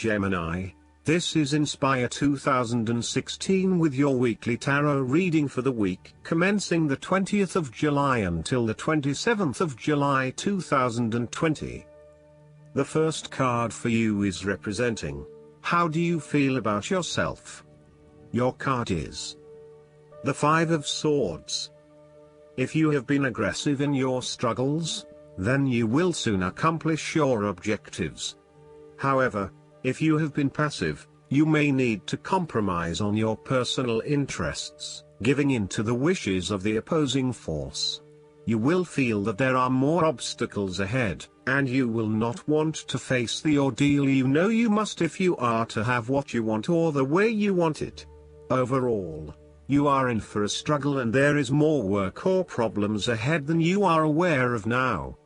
Gemini. This is Inspire 2016 with your weekly tarot reading for the week commencing the 20th of July until the 27th of July 2020. The first card for you is representing, how do you feel about yourself? Your card is the Five of Swords. If you have been aggressive in your struggles, then you will soon accomplish your objectives. However, if you have been passive, you may need to compromise on your personal interests, giving in to the wishes of the opposing force. You will feel that there are more obstacles ahead, and you will not want to face the ordeal you know you must if you are to have what you want or the way you want it. Overall, you are in for a struggle and there is more work or problems ahead than you are aware of now.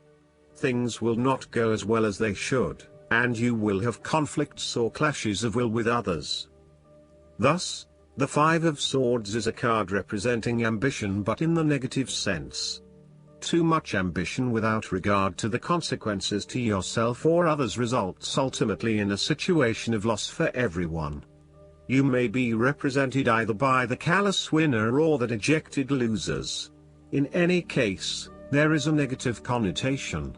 Things will not go as well as they should, and you will have conflicts or clashes of will with others. Thus, the Five of Swords is a card representing ambition but in the negative sense. Too much ambition without regard to the consequences to yourself or others results ultimately in a situation of loss for everyone. You may be represented either by the callous winner or the dejected losers. In any case, there is a negative connotation.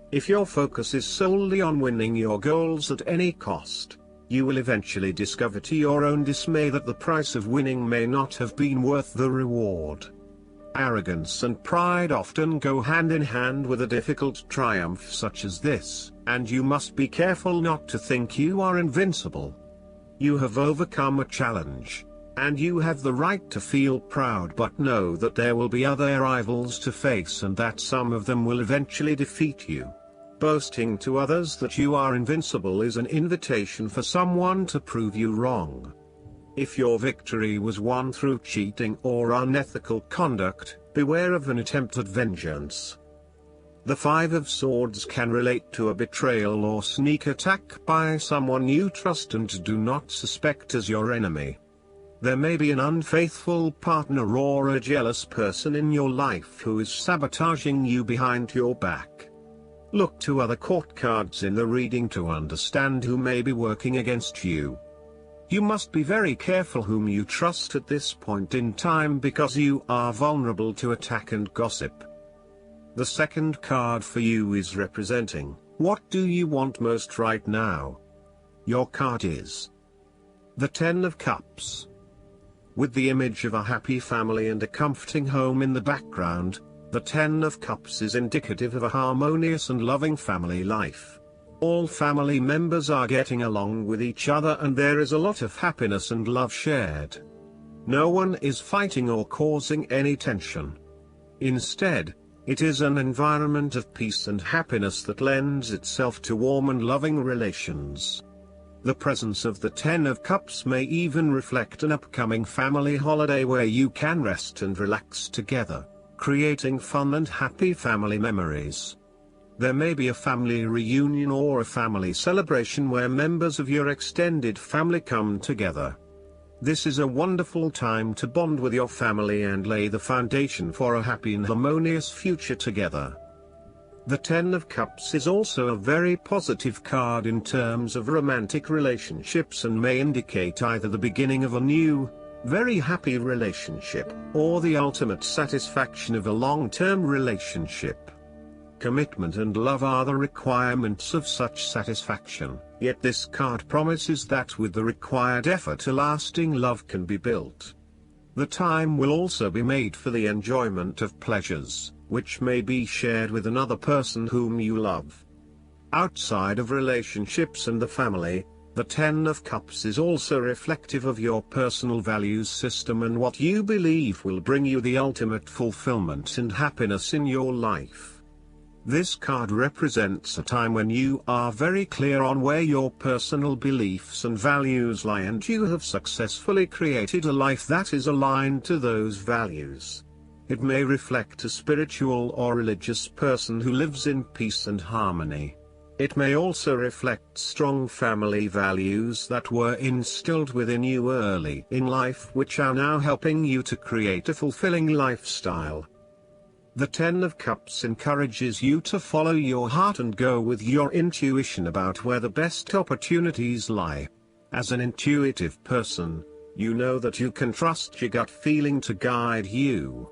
If your focus is solely on winning your goals at any cost, you will eventually discover to your own dismay that the price of winning may not have been worth the reward. Arrogance and pride often go hand in hand with a difficult triumph such as this, and you must be careful not to think you are invincible. You have overcome a challenge, and you have the right to feel proud, but know that there will be other rivals to face and that some of them will eventually defeat you. Boasting to others that you are invincible is an invitation for someone to prove you wrong. If your victory was won through cheating or unethical conduct, beware of an attempt at vengeance. The Five of Swords can relate to a betrayal or sneak attack by someone you trust and do not suspect as your enemy. There may be an unfaithful partner or a jealous person in your life who is sabotaging you behind your back. Look to other court cards in the reading to understand who may be working against you. You must be very careful whom you trust at this point in time because you are vulnerable to attack and gossip. The second card for you is representing, what do you want most right now? Your card is the Ten of Cups. With the image of a happy family and a comforting home in the background, the Ten of Cups is indicative of a harmonious and loving family life. All family members are getting along with each other and there is a lot of happiness and love shared. No one is fighting or causing any tension. Instead, it is an environment of peace and happiness that lends itself to warm and loving relations. The presence of the Ten of Cups may even reflect an upcoming family holiday where you can rest and relax together, creating fun and happy family memories. There may be a family reunion or a family celebration where members of your extended family come together. This is a wonderful time to bond with your family and lay the foundation for a happy and harmonious future together. The Ten of Cups is also a very positive card in terms of romantic relationships and may indicate either the beginning of a new, very happy relationship, or the ultimate satisfaction of a long-term relationship. Commitment and love are the requirements of such satisfaction, yet this card promises that with the required effort a lasting love can be built. The time will also be made for the enjoyment of pleasures, which may be shared with another person whom you love. Outside of relationships and the family, the Ten of Cups is also reflective of your personal values system and what you believe will bring you the ultimate fulfillment and happiness in your life. This card represents a time when you are very clear on where your personal beliefs and values lie and you have successfully created a life that is aligned to those values. It may reflect a spiritual or religious person who lives in peace and harmony. It may also reflect strong family values that were instilled within you early in life which are now helping you to create a fulfilling lifestyle. The Ten of Cups encourages you to follow your heart and go with your intuition about where the best opportunities lie. As an intuitive person, you know that you can trust your gut feeling to guide you.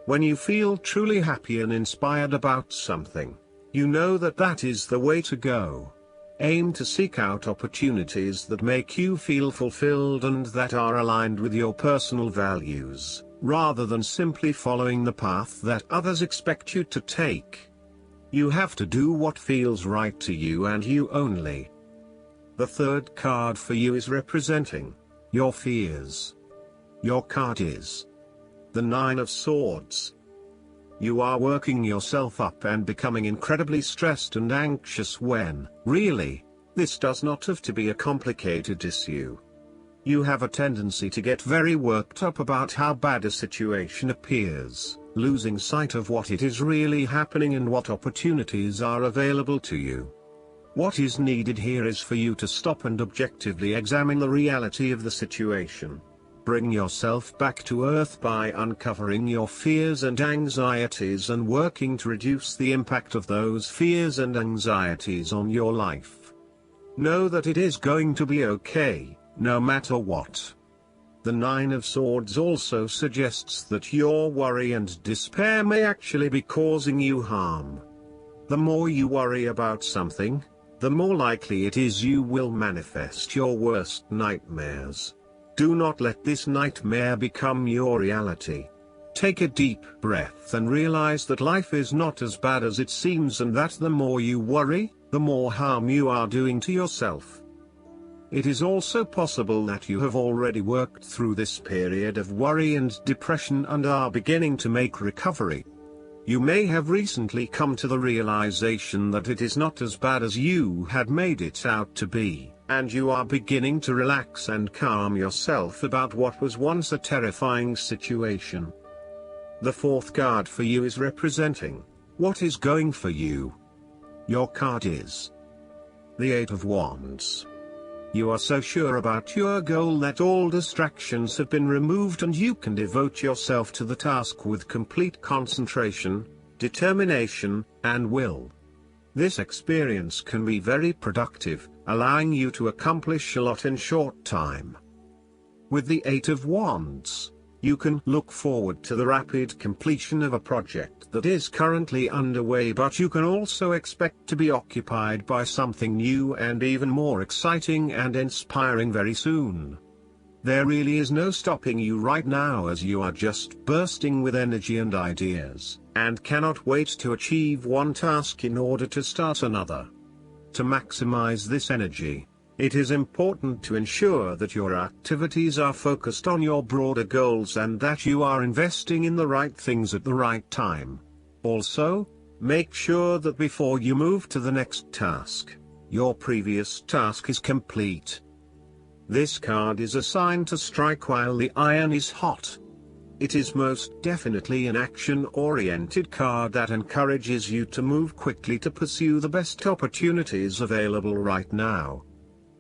When you feel truly happy and inspired about something, you know that that is the way to go. Aim to seek out opportunities that make you feel fulfilled and that are aligned with your personal values, rather than simply following the path that others expect you to take. You have to do what feels right to you and you only. The third card for you is representing your fears. Your card is the Nine of Swords. You are working yourself up and becoming incredibly stressed and anxious when, really, this does not have to be a complicated issue. You have a tendency to get very worked up about how bad a situation appears, losing sight of what it is really happening and what opportunities are available to you. What is needed here is for you to stop and objectively examine the reality of the situation. Bring yourself back to earth by uncovering your fears and anxieties and working to reduce the impact of those fears and anxieties on your life. Know that it is going to be okay, no matter what. The Nine of Swords also suggests that your worry and despair may actually be causing you harm. The more you worry about something, the more likely it is you will manifest your worst nightmares. Do not let this nightmare become your reality. Take a deep breath and realize that life is not as bad as it seems and that the more you worry, the more harm you are doing to yourself. It is also possible that you have already worked through this period of worry and depression and are beginning to make recovery. You may have recently come to the realization that it is not as bad as you had made it out to be, and you are beginning to relax and calm yourself about what was once a terrifying situation. The fourth card for you is representing what is going for you. Your card is the Eight of Wands. You are so sure about your goal that all distractions have been removed and you can devote yourself to the task with complete concentration, determination, and will. This experience can be very productive, allowing you to accomplish a lot in short time. With the Eight of Wands, you can look forward to the rapid completion of a project that is currently underway, but you can also expect to be occupied by something new and even more exciting and inspiring very soon. There really is no stopping you right now, as you are just bursting with energy and ideas, and cannot wait to achieve one task in order to start another. To maximize this energy, it is important to ensure that your activities are focused on your broader goals and that you are investing in the right things at the right time. Also, make sure that before you move to the next task, your previous task is complete. This card is a sign to strike while the iron is hot. It is most definitely an action-oriented card that encourages you to move quickly to pursue the best opportunities available right now.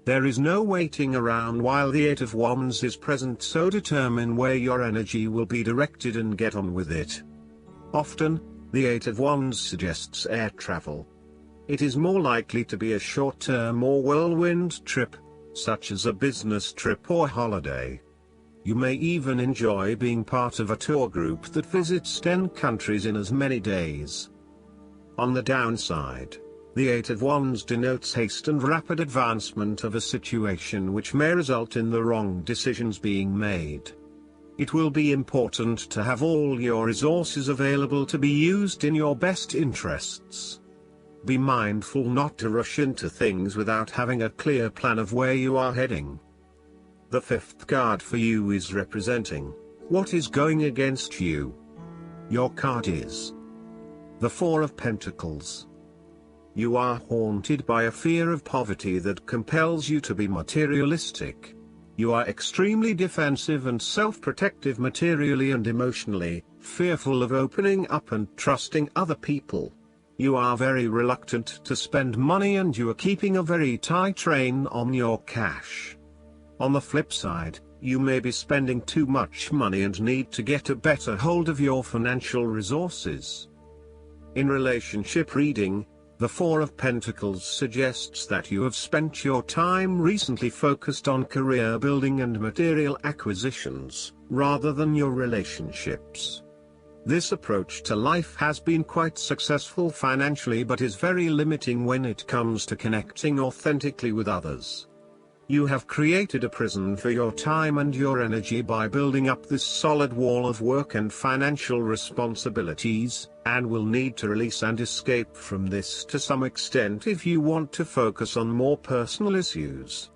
There is no waiting around while the Eight of Wands is present, so determine where your energy will be directed and get on with it. Often, the Eight of Wands suggests air travel. It is more likely to be a short-term or whirlwind trip, such as a business trip or holiday. You may even enjoy being part of a tour group that visits 10 countries in as many days. On the downside, the Eight of Wands denotes haste and rapid advancement of a situation which may result in the wrong decisions being made. It will be important to have all your resources available to be used in your best interests. Be mindful not to rush into things without having a clear plan of where you are heading. The fifth card for you is representing what is going against you. Your card is the Four of Pentacles. You are haunted by a fear of poverty that compels you to be materialistic. You are extremely defensive and self-protective materially and emotionally, fearful of opening up and trusting other people. You are very reluctant to spend money and you are keeping a very tight rein on your cash. On the flip side, You may be spending too much money and need to get a better hold of your financial resources. In relationship reading, the Four of Pentacles suggests that you have spent your time recently focused on career building and material acquisitions, rather than your relationships. This approach to life has been quite successful financially but is very limiting when it comes to connecting authentically with others. You have created a prison for your time and your energy by building up this solid wall of work and financial responsibilities, and will need to release and escape from this to some extent if you want to focus on more personal issues.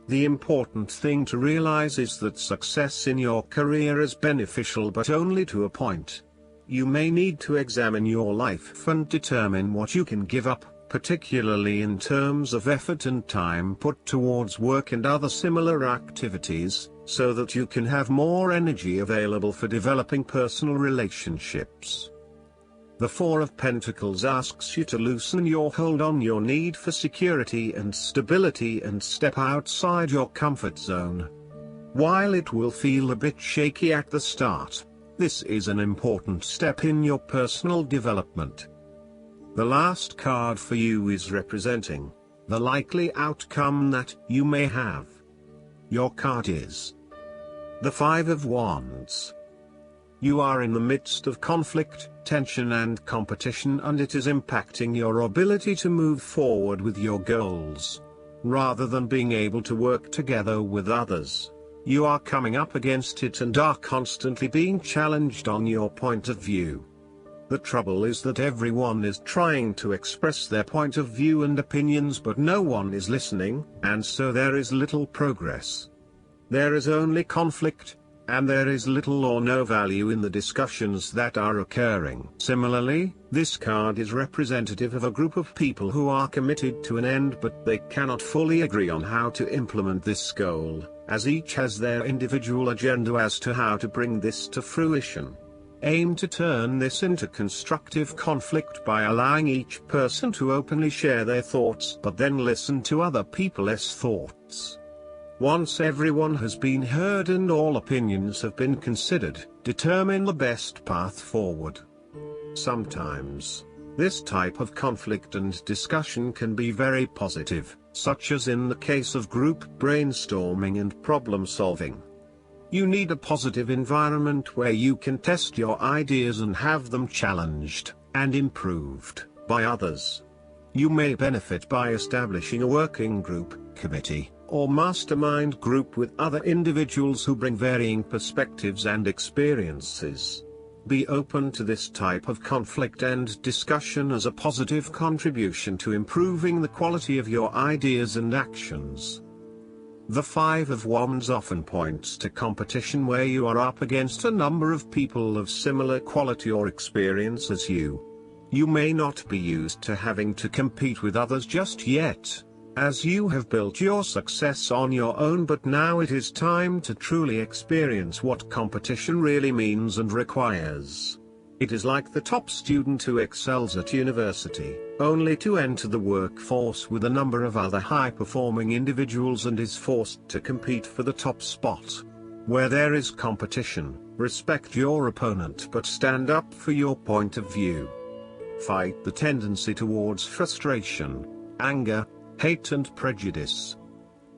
The important thing to realize is that success in your career is beneficial but only to a point. You may need to examine your life and determine what you can give up, particularly in terms of effort and time put towards work and other similar activities, so that you can have more energy available for developing personal relationships. The Four of Pentacles asks you to loosen your hold on your need for security and stability and step outside your comfort zone. While it will feel a bit shaky at the start, this is an important step in your personal development. The last card for you is representing the likely outcome that you may have. Your card is the Five of Wands. You are in the midst of conflict, tension and competition, and it is impacting your ability to move forward with your goals. Rather than being able to work together with others, you are coming up against it and are constantly being challenged on your point of view. The trouble is that everyone is trying to express their point of view and opinions, but no one is listening, and so there is little progress. There is only conflict, and there is little or no value in the discussions that are occurring. Similarly, this card is representative of a group of people who are committed to an end but they cannot fully agree on how to implement this goal, as each has their individual agenda as to how to bring this to fruition. Aim to turn this into constructive conflict by allowing each person to openly share their thoughts, but then listen to other people's thoughts. Once everyone has been heard and all opinions have been considered, determine the best path forward. Sometimes, this type of conflict and discussion can be very positive, such as in the case of group brainstorming and problem solving. You need a positive environment where you can test your ideas and have them challenged and improved by others. You may benefit by establishing a working group, committee, or mastermind group with other individuals who bring varying perspectives and experiences. Be open to this type of conflict and discussion as a positive contribution to improving the quality of your ideas and actions. The Five of Wands often points to competition where you are up against a number of people of similar quality or experience as you. You may not be used to having to compete with others just yet, as you have built your success on your own, but now it is time to truly experience what competition really means and requires. It is like the top student who excels at university, only to enter the workforce with a number of other high-performing individuals and is forced to compete for the top spot. Where there is competition, respect your opponent but stand up for your point of view. Fight the tendency towards frustration, anger, hate and prejudice.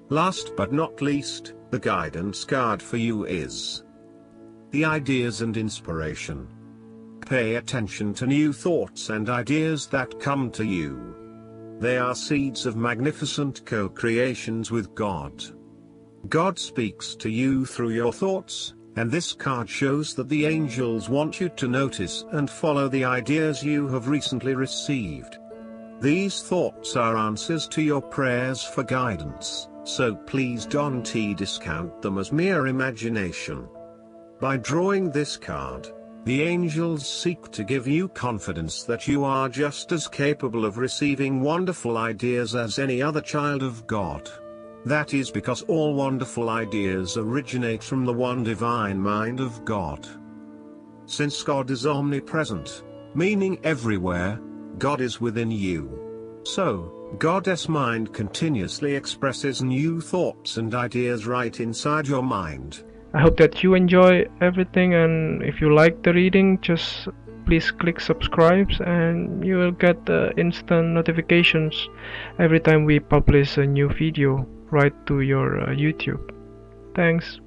Last but not least, the guidance card for you is the Ideas and Inspiration. Pay attention to new thoughts and ideas that come to you. They are seeds of magnificent co-creations with God. God speaks to you through your thoughts, and this card shows that the angels want you to notice and follow the ideas you have recently received. These thoughts are answers to your prayers for guidance, so please don't discount them as mere imagination. By drawing this card, the angels seek to give you confidence that you are just as capable of receiving wonderful ideas as any other child of God. That is because all wonderful ideas originate from the one divine mind of God. Since God is omnipresent, meaning everywhere, God is within you. So, Goddess Mind continuously expresses new thoughts and ideas right inside your mind. I hope that you enjoy everything, and if you like the reading, just please click subscribe and you will get the instant notifications every time we publish a new video right to your YouTube. Thanks.